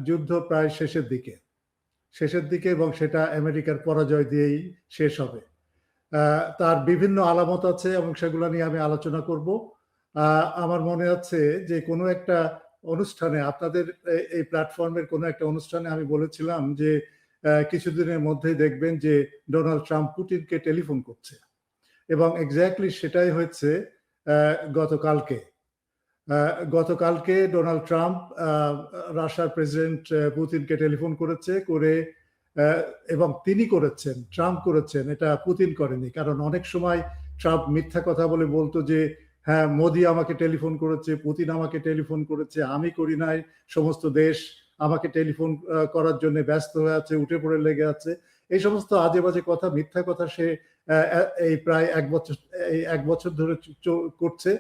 যুদ্ধ প্রায় শেষের দিকে এবং সেটা আমেরিকার পরাজয় দিয়েই শেষ হবে। তার বিভিন্ন আলামত আছে এবং সেগুলো নিয়ে আমি আলোচনা করব। আমার মনে আছে যে কোনো একটা অনুষ্ঠানে, আপনাদের এই প্ল্যাটফর্মের কোনো একটা অনুষ্ঠানে আমি বলেছিলাম যে কিছুদিনের মধ্যেই দেখবেন যে ডোনাল্ড ট্রাম্প পুতিনকে টেলিফোন করছে, এবং এক্স্যাক্টলি সেটাই হয়েছে গতকালকে ডোনাল্ড ট্রাম্প রাশিয়ার প্রেসিডেন্ট পুতিনকে টেলিফোন করেছে, এবং ট্রাম্প করেছেন, এটা পুতিন করেনি। কারণ অনেক সময় ট্রাম্প মিথ্যা কথা বলে বলতো যে হ্যাঁ, মোদি আমাকে টেলিফোন করেছে, পুতিন আমাকে টেলিফোন করেছে, আমি করি নাই, সমস্ত দেশ আমাকে টেলিফোন করার জন্য ব্যস্ত হয়ে আছে, উঠে পড়ে লেগে আছে। এই সমস্ত আজে বাজে কথা, মিথ্যা কথা সে এই প্রায় এক বছর ধরে করছে।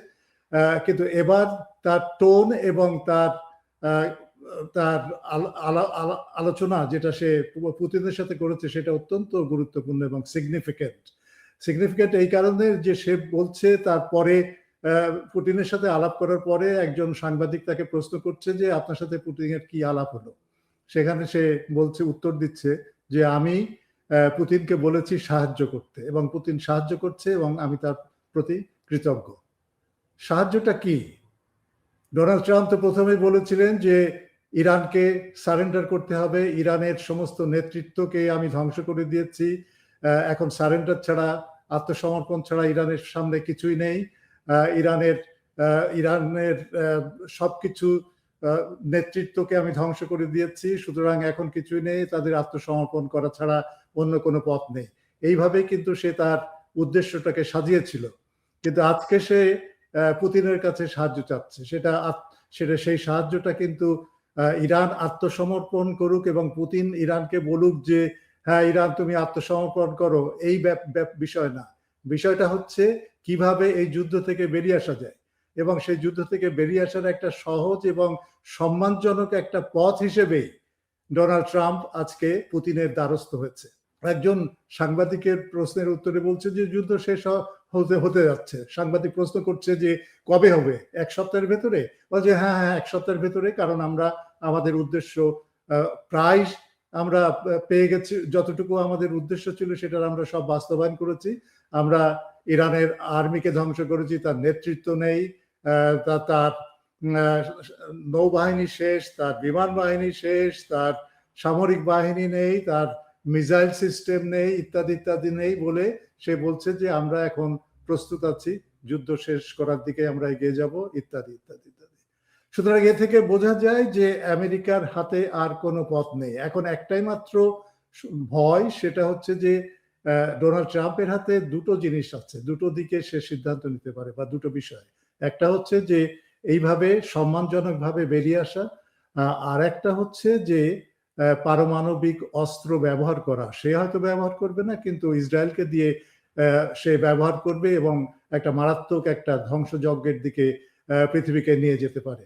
কিন্তু এবার তার টোন এবং তার আলোচনা যেটা সে পুতিনের সাথে করেছে সেটা অত্যন্ত গুরুত্বপূর্ণ এবং সিগনিফিকেন্ট এই কারণে যে সে বলছে, তারপরে পুতিনের সাথে আলাপ করার পরে একজন সাংবাদিক তাকে প্রশ্ন করছে যে আপনার সাথে পুতিনের কি আলাপ হলো। সেখানে সে উত্তর দিচ্ছে যে আমি পুতিনকে বলেছি সাহায্য করতে, এবং পুতিন সাহায্য করছে এবং আমি তার প্রতি কৃতজ্ঞ। সাহায্যটা কি? ডোনাল্ড ট্রাম্প তো প্রথমেই বলেছিলেন যে ইরানকে সারেন্ডার করতে হবে, ইরানের সমস্ত নেতৃত্বকে আমি ধ্বংস করে দিয়েছি, এখন সারেন্ডার ছাড়া, আত্মসমর্পণ ছাড়া ইরানের সামনে কিছুই নেই, ইরানের সবকিছু নেতৃত্বকে আমি ধ্বংস করে দিয়েছি, সুতরাং এখন কিছুই নেই, তাদের আত্মসমর্পণ করা ছাড়া অন্য কোনো পথ নেই। এইভাবেই কিন্তু সে তার উদ্দেশ্যটাকে সাজিয়েছিল। কিন্তু আজকে সে পুতিনের কাছে সাহায্য চাচ্ছে, সেই সাহায্যটা কিন্তু ইরান আত্মসমর্পণ করুক এবং পুতিন ইরানকে বলুক যে হ্যাঁ ইরান তুমি আত্মসমর্পণ করো, এই বিষয় না। বিষয়টা হচ্ছে কিভাবে এই যুদ্ধ থেকে বেরিয়ে আসা যায়, এবং সেই যুদ্ধ থেকে বেরিয়ে আসার একটা সহজ এবং সম্মানজনক একটা পথ হিসেবে ডোনাল্ড ট্রাম্প আজকে পুতিনের দ্বারস্থ হয়েছে। একজন সাংবাদিকের প্রশ্নের উত্তরে বলছে যে যুদ্ধ শেষ হতে যাচ্ছে। সাংবাদিক প্রশ্ন করছে যে কবে হবে, এক সপ্তাহের ভেতরে? বলছে হ্যাঁ, এক সপ্তাহের ভেতরে, কারণ আমরা আমাদের উদ্দেশ্য প্রায় আমরা পেয়ে গেছি, যতটুকু আমাদের উদ্দেশ্য ছিল সেটার আমরা সব বাস্তবায়ন করেছি। আমরা ইরানের আর্মিকে ধ্বংস করেছি, তার নেতৃত্ব নেই, তার নৌবাহিনী শেষ, তার বিমান বাহিনী শেষ, তার সামরিক বাহিনী নেই, তার মিসাইল সিস্টেম নেই, ইত্যাদি নেই বলে সে বলছে যে আমরা এখন প্রস্তুত আছি, যুদ্ধ শেষ করার দিকে আমরা এগিয়ে যাব, ইত্যাদি। সুতরাং এ থেকে বোঝা যায় যে আমেরিকার হাতে আর কোনো পথ নেই। এখন একটাই মাত্র ভয়, সেটা হচ্ছে যে ডোনাল্ড ট্রাম্পের হাতে দুটো জিনিস আছে, দুটো দিকে সে সিদ্ধান্ত নিতে পারে, বা দুটো বিষয়। একটা হচ্ছে যে এইভাবে সম্মানজনকভাবে বেরিয়ে আসা, আর একটা হচ্ছে যে পারমাণবিক অস্ত্র ব্যবহার করা। সে হয়তো ব্যবহার করবে না, কিন্তু ইসরায়েলকে দিয়ে সে ব্যবহার করবে এবং একটা মারাত্মক একটা ধ্বংসযজ্ঞের দিকে পৃথিবীকে নিয়ে যেতে পারে।